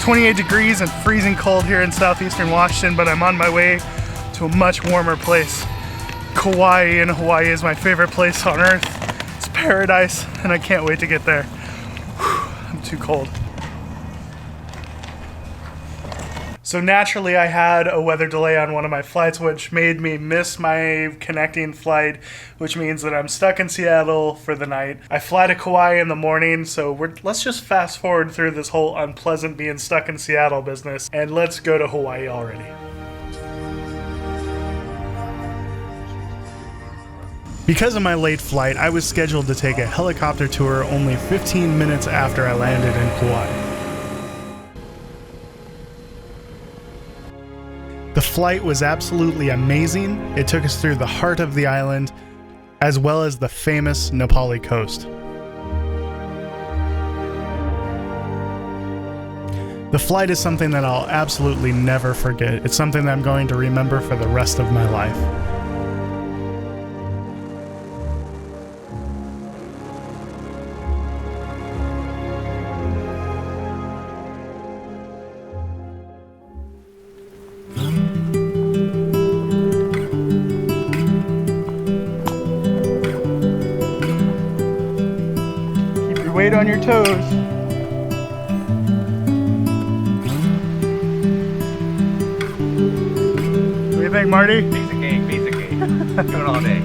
28 degrees and freezing cold here in southeastern Washington, but I'm on my way to a much warmer place. Kauai in Hawaii is my favorite place on earth. It's paradise, and I can't wait to get there. Whew, I'm too cold. So naturally I had a weather delay on one of my flights, which made me miss my connecting flight, which means that I'm stuck in Seattle for the night. I fly to Kauai in the morning, so let's just fast forward through this whole unpleasant being stuck in Seattle business, and let's go to Hawaii already. Because of my late flight, I was scheduled to take a helicopter tour only 15 minutes after I landed in Kauai. The flight was absolutely amazing. It took us through the heart of the island, as well as the famous Nepali coast. The flight is something that I'll absolutely never forget. It's something that I'm going to remember for the rest of my life. Weight on your toes. What do you think, Marty? Piece of cake, piece of cake. Do it all day.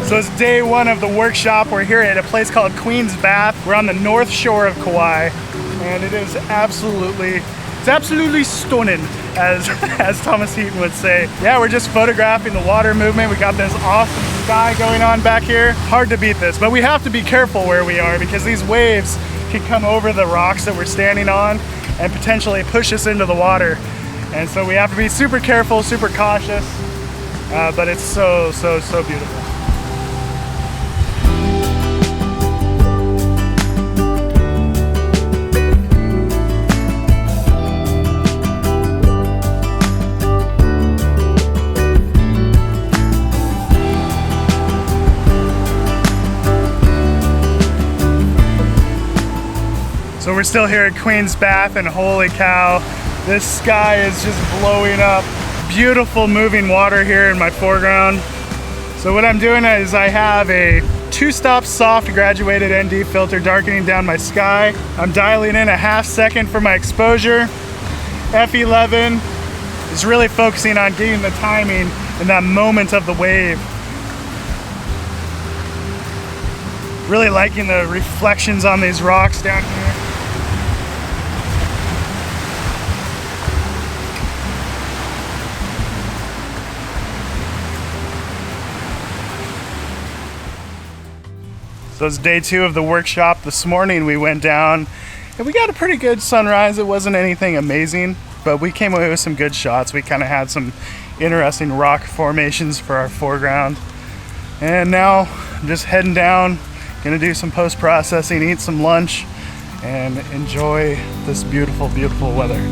So it's day one of the workshop. We're here at a place called Queen's Bath. We're on the north shore of Kauai, and it is absolutely stunning, as Thomas Heaton would say. Yeah, we're just photographing the water movement. We got this awesome sky going on back here. Hard to beat this, but we have to be careful where we are because these waves can come over the rocks that we're standing on and potentially push us into the water. And so we have to be super careful, super cautious, but it's so beautiful. So we're still here at Queen's Bath, and holy cow, this sky is just blowing up. Beautiful moving water here in my foreground. So what I'm doing is I have a 2-stop soft graduated ND filter darkening down my sky. I'm dialing in a ½ second for my exposure. F11 is really focusing on getting the timing and that moment of the wave. Really liking the reflections on these rocks down here. So it's day 2 of the workshop. This morning we went down and we got a pretty good sunrise. It wasn't anything amazing, but we came away with some good shots. We kind of had some interesting rock formations for our foreground. And now I'm just heading down, gonna do some post-processing, eat some lunch, and enjoy this beautiful, beautiful weather.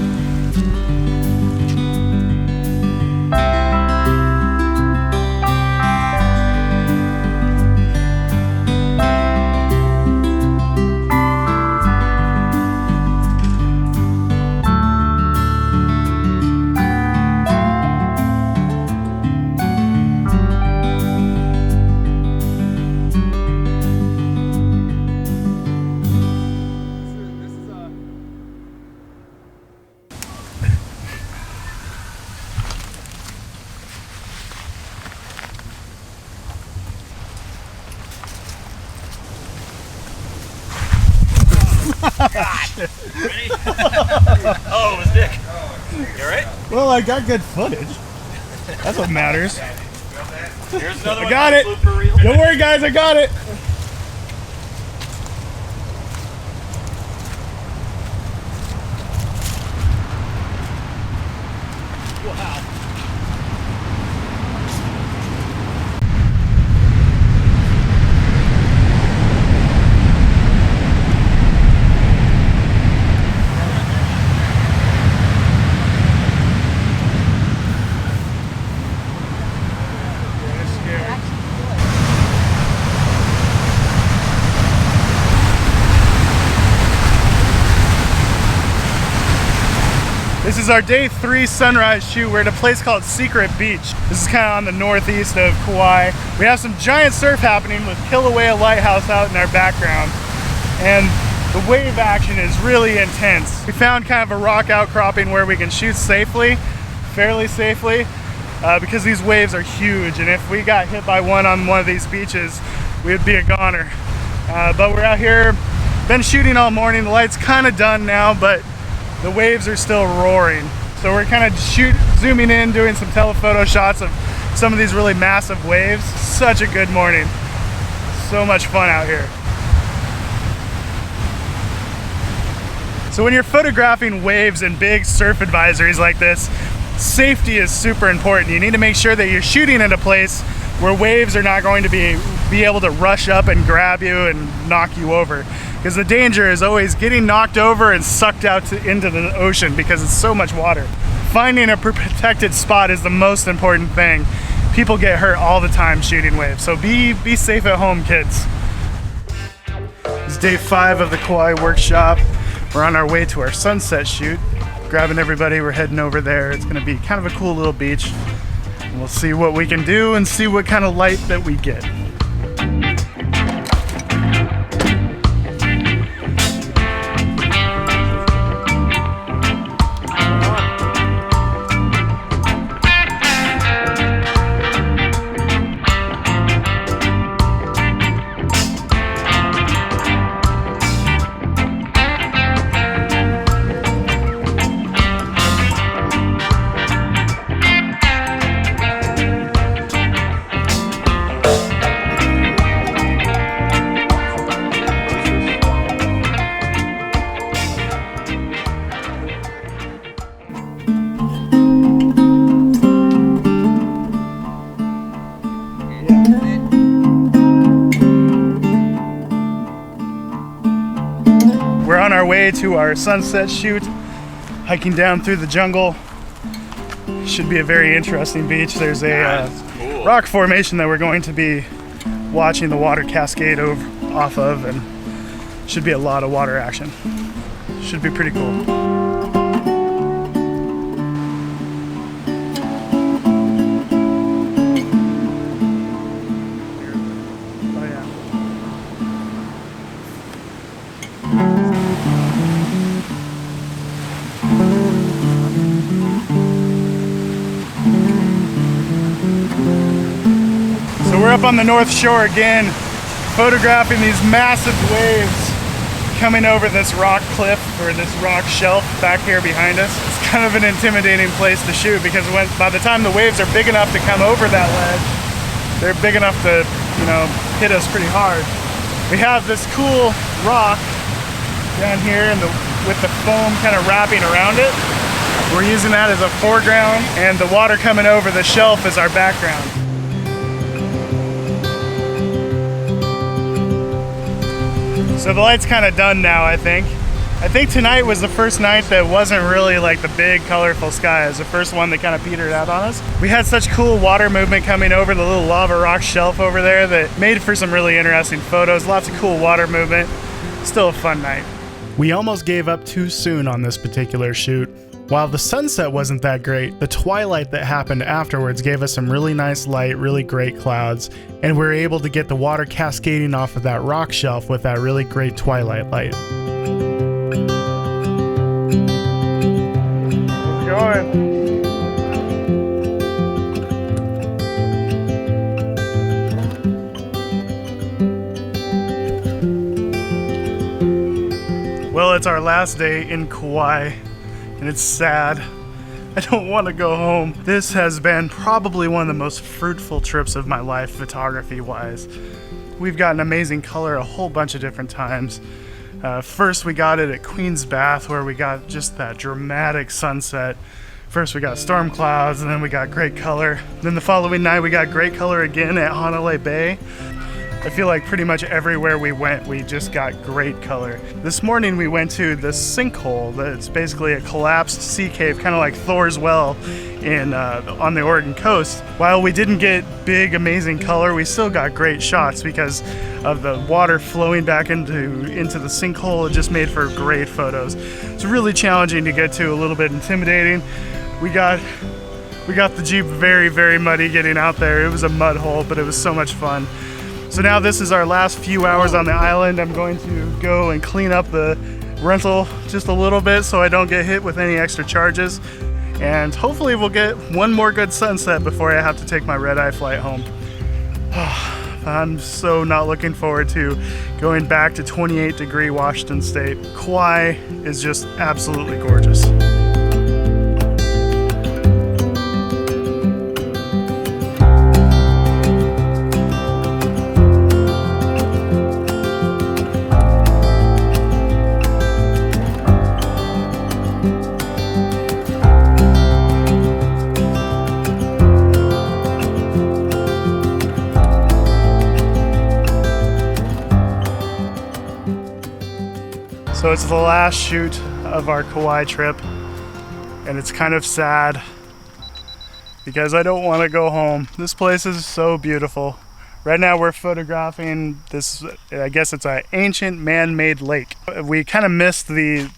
God. Ready? Oh, it was Dick. You alright? Well, I got good footage. That's what matters. Here's another one. I got it. Don't worry, guys, I got it. Wow. This is our day 3 sunrise shoot. We're at a place called Secret Beach. This is kind of on the northeast of Kauai. We have some giant surf happening with Kilauea Lighthouse out in our background. And the wave action is really intense. We found kind of a rock outcropping where we can shoot safely, fairly safely, because these waves are huge. And if we got hit by one on one of these beaches, we would be a goner. But we're out here, been shooting all morning. The light's kind of done now, but the waves are still roaring. So we're kind of zooming in, doing some telephoto shots of some of these really massive waves. Such a good morning. So much fun out here. So when you're photographing waves and big surf advisories like this, safety is super important. You need to make sure that you're shooting at a place where waves are not going to be able to rush up and grab you and knock you over. Because the danger is always getting knocked over and sucked out into the ocean because it's so much water. Finding a protected spot is the most important thing. People get hurt all the time shooting waves, so be safe at home, kids. It's day 5 of the Kauai workshop. We're on our way to our sunset shoot. Grabbing everybody, we're heading over there. It's gonna be kind of a cool little beach. And we'll see what we can do and see what kind of light that we get. We're on our way to our sunset shoot, hiking down through the jungle. Should be a very interesting beach. There's a cool rock formation that we're going to be watching the water cascade off of, and should be a lot of water action. Should be pretty cool. We're up on the North Shore again, photographing these massive waves coming over this rock cliff or this rock shelf back here behind us. It's kind of an intimidating place to shoot because by the time the waves are big enough to come over that ledge, they're big enough to, hit us pretty hard. We have this cool rock down here with the foam kind of wrapping around it. We're using that as a foreground, and the water coming over the shelf is our background. So the light's kind of done now, I think. I think tonight was the first night that wasn't really like the big colorful sky. It was the first one that kind of petered out on us. We had such cool water movement coming over the little lava rock shelf over there that made for some really interesting photos. Lots of cool water movement. Still a fun night. We almost gave up too soon on this particular shoot. While the sunset wasn't that great, the twilight that happened afterwards gave us some really nice light, really great clouds, and we were able to get the water cascading off of that rock shelf with that really great twilight light. Keep going. Well, it's our last day in Kauai. And it's sad. I don't want to go home. This has been probably one of the most fruitful trips of my life, photography-wise. We've gotten amazing color a whole bunch of different times. First we got it at Queen's Bath, where we got just that dramatic sunset. First we got storm clouds, and then we got great color. Then the following night we got great color again at Hanalei Bay. I feel like pretty much everywhere we went, we just got great color. This morning we went to the sinkhole. That's basically a collapsed sea cave, kind of like Thor's Well on the Oregon coast. While we didn't get big, amazing color, we still got great shots because of the water flowing back into the sinkhole. It just made for great photos. It's really challenging to get to, a little bit intimidating. We got the Jeep very, very muddy getting out there. It was a mud hole, but it was so much fun. So now this is our last few hours on the island. I'm going to go and clean up the rental just a little bit so I don't get hit with any extra charges. And hopefully we'll get one more good sunset before I have to take my red-eye flight home. I'm so not looking forward to going back to 28-degree Washington State. Kauai is just absolutely gorgeous. So it's the last shoot of our Kauai trip, and it's kind of sad because I don't want to go home. This place is so beautiful. Right now we're photographing this, I guess it's an ancient man-made lake. We kind of missed the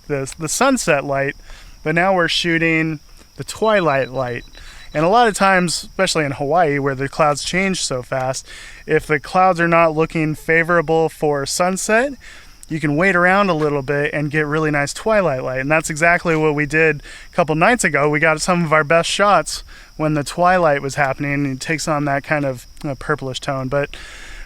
sunset light, but now we're shooting the twilight light. And a lot of times, especially in Hawaii where the clouds change so fast, if the clouds are not looking favorable for sunset, you can wait around a little bit and get really nice twilight light. And that's exactly what we did a couple nights ago. We got some of our best shots when the twilight was happening, and it takes on that kind of purplish tone. But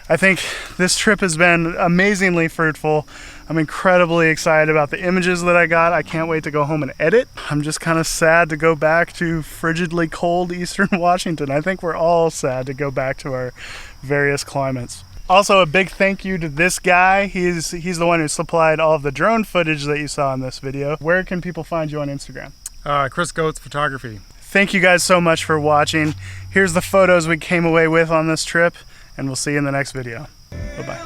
I think this trip has been amazingly fruitful. I'm incredibly excited about the images that I got. I can't wait to go home and edit. I'm just kind of sad to go back to frigidly cold Eastern Washington. I think we're all sad to go back to our various climates. Also, a big thank you to this guy. He's the one who supplied all of the drone footage that you saw in this video. Where can people find you on Instagram? Chris Goetz Photography. Thank you guys so much for watching. Here's the photos we came away with on this trip, and we'll see you in the next video. Bye-bye.